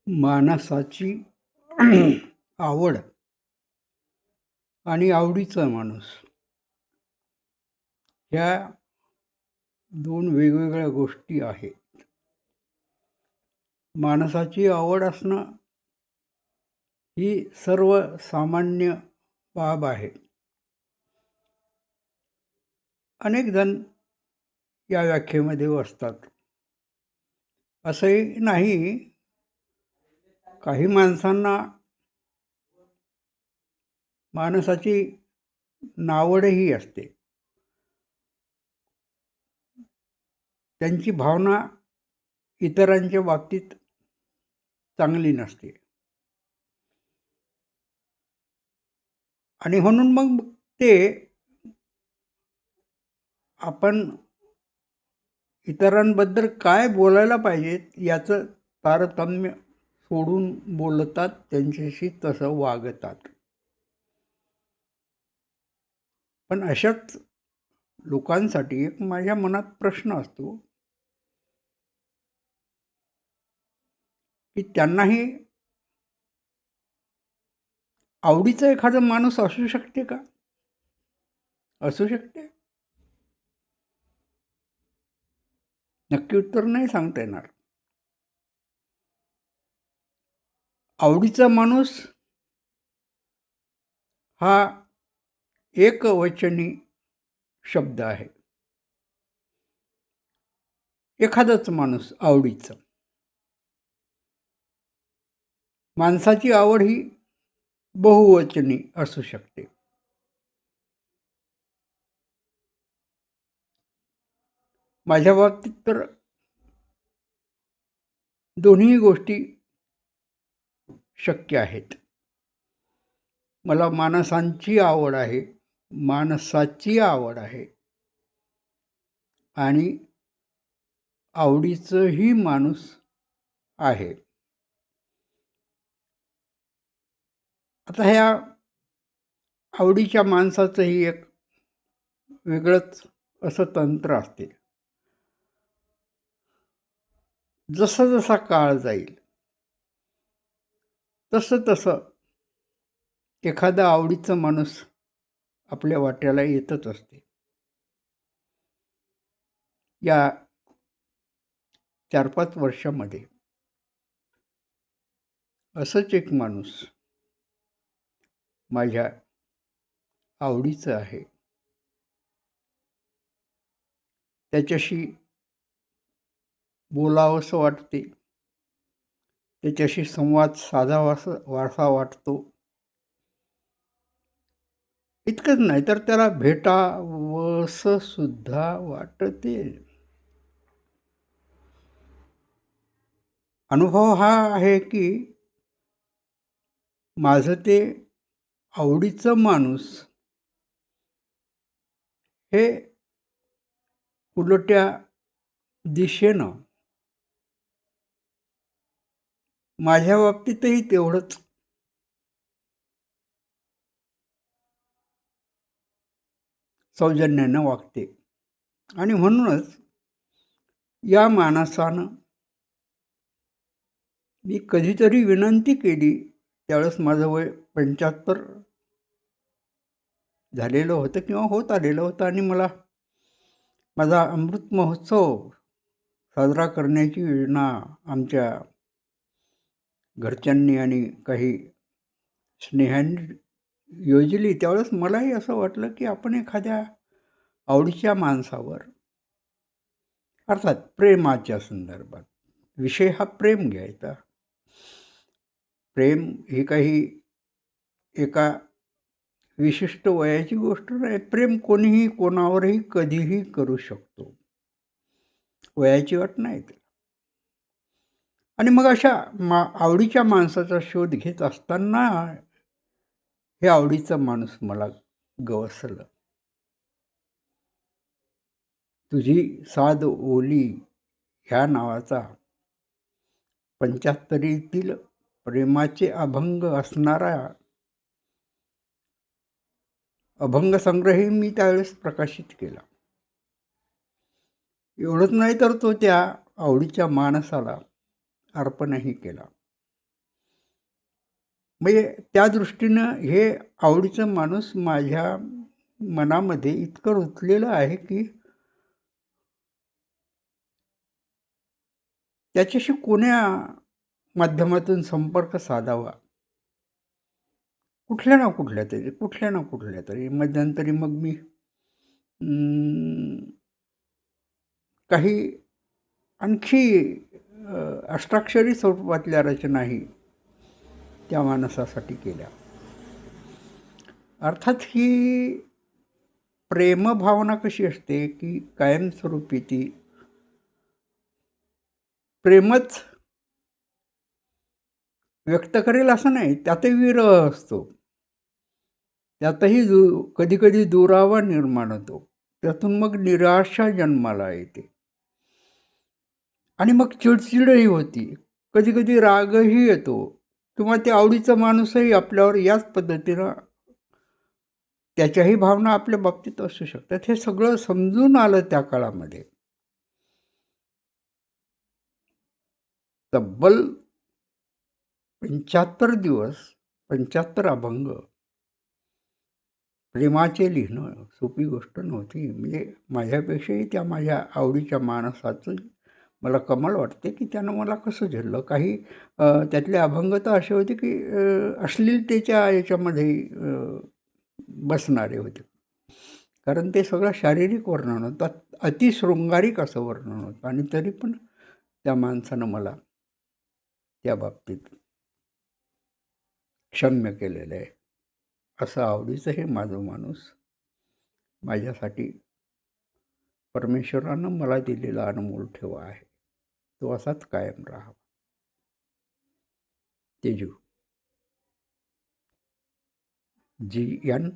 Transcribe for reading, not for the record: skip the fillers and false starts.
माणसाची आवड आणि आवडीचा माणूस ह्या दोन वेगवेगळ्या गोष्टी आहेत. माणसाची आवड असणं ही सर्वसामान्य बाब आहे. अनेक जण या व्याख्येमध्ये बसतात. असंही नाही, काही माणसांना माणसाची नावडही असते. त्यांची भावना इतरांच्या बाबतीत चांगली नसते आणि म्हणून मग ते आपण इतरांबद्दल काय बोलायला पाहिजेत याचं तारतम्य सोडून बोलतात, त्यांच्याशी तसं वागतात. पण अशाच लोकांसाठी एक माझ्या मनात प्रश्न असतो की त्यांनाही आवडीचा एखादा माणूस असू शकते का? असू शकते? नक्की उत्तर नाही सांगता येणार. आवडीचा माणूस हा एकवचनी शब्द आहे. एखादाच माणूस आवडीचा. माणसाची आवड ही बहुवचनी असू शकते. माझ्या बाबतीत तर दोन्ही गोष्टी शक्य आहेत. मला माणसांची आवड आहे, माणसाची आवड आहे आणि आवडीचंही माणूस आहे. आता ह्या आवडीच्या माणसाचंही एक वेगळंच असं तंत्र असते. जसा जसा काळ जाईल तसं एखादा आवडीचा माणूस आपल्या वाट्याला येतच असते. या 4-5 वर्षामध्ये असंच एक माणूस माझ्या आवडीचं आहे. त्याच्याशी बोलावंसं वाटते, त्याच्याशी संवाद साधावासा वाटतो. इतकंच नाही तर त्याला भेटावंसं सुद्धा वाटते. अनुभव हा आहे की माझं ते आवडीचं माणूस हे उलट्या दिशेनं माझ्या बाबतीतही तेवढंच सौजन्यानं वागते आणि म्हणूनच या माणसानं मी कधीतरी विनंती केली, त्यावेळेस माझं वय 75 झालेलं होतं किंवा होत आलेलं होतं आणि मला माझा अमृत महोत्सव साजरा करण्याची योजना आमच्या घरच्यांनी आणि काही स्नेहांनी योजली. त्यावेळेस मलाही असं वाटलं की आपण एखाद्या आवडीच्या माणसावर, अर्थात प्रेमाच्या संदर्भात, विषय हा प्रेम घ्यायचा. प्रेम ही काही एका विशिष्ट वयाची गोष्ट नाही. प्रेम कोणीही कोणावरही कधीही करू शकतो. वयाची अट नाही त्याला. आणि मग अशा आवडीच्या माणसाचा शोध घेत असताना हे आवडीचा माणूस मला गवसलं. तुझी साध ओली ह्या नावाचा 75तील प्रेमाचे अभंग असणारा अभंग संग्रहही मी त्यावेळेस प्रकाशित केला. एवढंच नाही तर तो त्या आवडीच्या माणसाला अर्पणही केला. म्हणजे त्या दृष्टीनं हे आवडीचं माणूस माझ्या मनामध्ये इतकं रुतलेलं आहे की त्याच्याशी कोण्या माध्यमातून संपर्क साधावा, कुठल्या ना कुठल्या तरी. मध्यंतरी मग मी काही आणखी अष्टाक्षरी स्वरूपातल्या रचनाही त्या माणसासाठी केल्या. अर्थात ही प्रेमभावना कशी असते की कायमस्वरूपी ती प्रेमच व्यक्त करेल असं नाही, त्यातही विरह असतो, त्यातही कधी कधी दुरावा निर्माण होतो, त्यातून मग निराशा जन्माला येते आणि मग चिडचिडही होती, कधी कधी रागही येतो, किंवा ते आवडीचा माणूसही आपल्यावर याच पद्धतीनं त्याच्याही भावना आपल्या बाबतीत असू शकतात. हे सगळं समजून आलं त्या काळामध्ये. तब्बल 75 दिवस 75 अभंग प्रेमाचे लिहिणं सोपी गोष्ट नव्हती. म्हणजे माझ्यापेक्षाही त्या माझ्या आवडीच्या माणसाचं मला कमाल वाटते की त्यानं मला कसं झेललं. काही त्यातले अभंग तर असे होते की अश्लीलतेच्या याच्यामध्ये बसणारे होते, कारण ते सगळं शारीरिक वर्णन होतं, अतिशृंगारिक असं वर्णन होतं, आणि तरी पण त्या माणसानं मला त्या बाबतीत क्षम्य केलेलं आहे. असं आवडीचं हे माझं माणूस माझ्यासाठी परमेश्वरानं मला दिलेला अनमोल ठेवा आहे. तो असाच कायम राहावा. तेजू. GNLKT